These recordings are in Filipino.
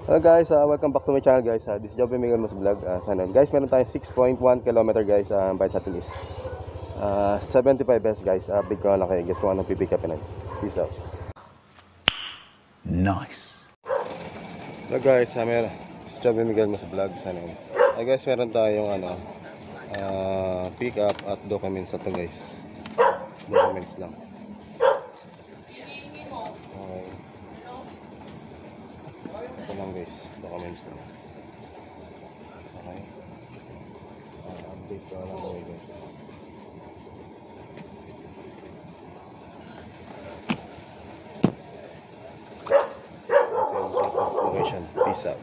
Hello guys, welcome back to my channel guys. This is Joby Miguel Mas Vlog. Guys, meron tayong 6.1 km guys. Ang bayad sa atin is 75 pesos guys. Big ko lang kayo guys kung anong pipick upin natin. Peace out. Nice. Hello guys, meron. This is Joby Miguel Mas Vlog. Guys, meron tayong pick up at documents na to guys. Documents lang. Ito lang guys, documents lang. Okay. Update ko lang kayo guys. Okay, peace out.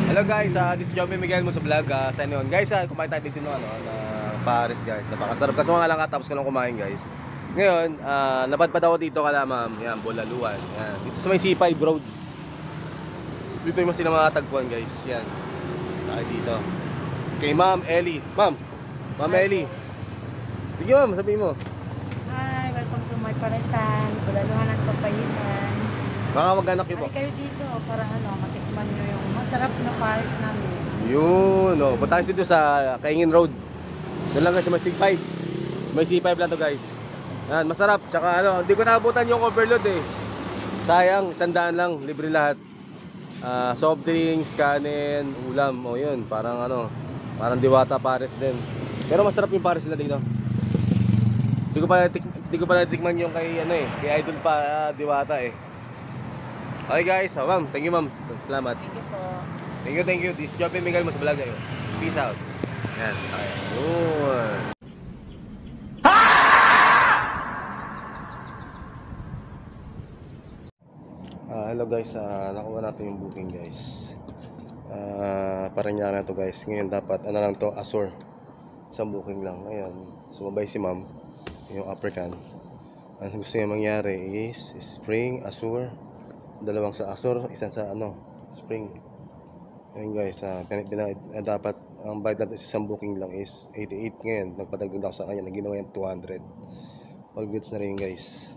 Hello guys, this is Joby Miguel mo sa vlog. Sa inyo guys, kumain tayo dito ng Paris guys. Napakasarap kasi nga lang katapos ko lang kumain guys. Ngayon, napadpad ako dito kala ma'am. Yan, Bulaluan. Yan. Dito sa may C5 road. Dito yung mas sinamatagpuan guys. Yan. Tayo dito. Kay Ma'am Ellie. Ma'am Ellie. Sige ma'am, sabihin mo. Hi, welcome to my Parisan, Bulaluhan at Papayinan. Baka mag-anak yun po. Ay kayo dito para matikman nyo yung masarap na Paris namin. Yun, punta tayo dito sa Kaingin Road. Doon lang guys sa may C5. May C5 lang to guys. Yan, masarap. Tsaka hindi ko naabutan yung overload eh. Sayang, 100 lang, libre lahat. Soft drinks, kanin, ulam, yun, parang parang Diwata Paris din. Pero masarap yung Paris nila dito. Hindi ko pa natikman yung kay kay Idol pa Diwata eh. Okay guys, ma'am, thank you ma'am. Salamat. Thank you po. Thank you. This is Joby Miguel mo sa vlog kayo. Peace out. Yan. Ayun. Hello guys, nakuha natin yung booking guys. Paranyara na to guys. Ngayon dapat lang to, Azure. Isang booking lang. Ngayon, sumabay si ma'am, yung upper can. Ang gusto niya mangyari is Spring, Azure. Dalawang sa Azure, isang sa Spring. Ngayon guys, dapat ang bayad natin sa isang booking lang is 88. Ngayon, nagpadagdag ako sa kanya, naginawa yung 200. All goods na rin guys.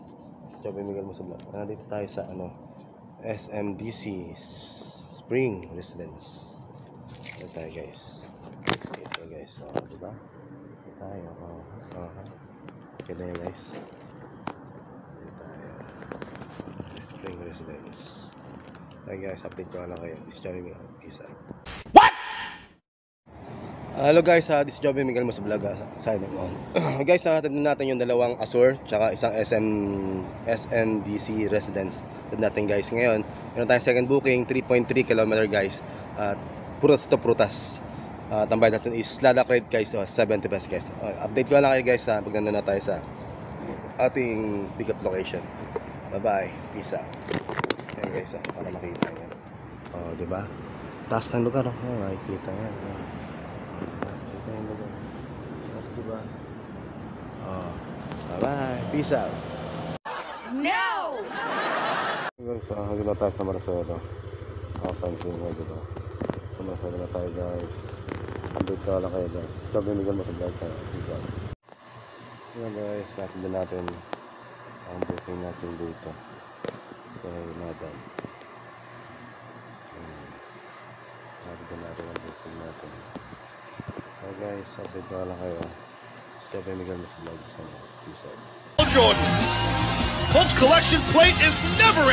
Joby Miguel mo sa vlog. Dito tayo sa SMDC Spring Residence. Ito tayo guys. Ito guys, diba? Ito tayo. Okay na yun guys. Ito tayo. Spring Residence. Okay guys, update ko lang kayo. This is Joby Miguel. Peace out. What? Hello guys, this is Joby Miguel mo sa vlog. Signing on. Guys, nakatandaan natin yung dalawang Azure tsaka isang SMDC Residence. Tandaan natin guys. Ngayon, meron tayong second booking, 3.3 km guys. Prutas to prutas. Tambay natin is Lada Crate guys, 70 pesos guys. Update ko lang kayo guys, pag nandun na tayo sa ating pick up location. Bye bye, peace out. Ayan guys, para makita nyo. Diba? Taas ng lugar, makikita yan. Diba? Bye-bye. Peace out. No! Guys, hanggang na tayo sa Marcelo. Pansin mo, diba? Sa Marcelo na tayo guys. Update ka lang kayo guys. Joby Miguel mo sa vlog sa Peace out. Yan guys, natin natin ang booking natin dito. Kaya madam. Natin natin ang booking natin. Okay guys, update ko lang kayo. Joby Miguel mas vlog sa Peace out. Jordan, Colts collection plate is never.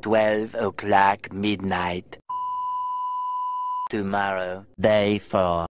$12 o'clock midnight tomorrow, day 4.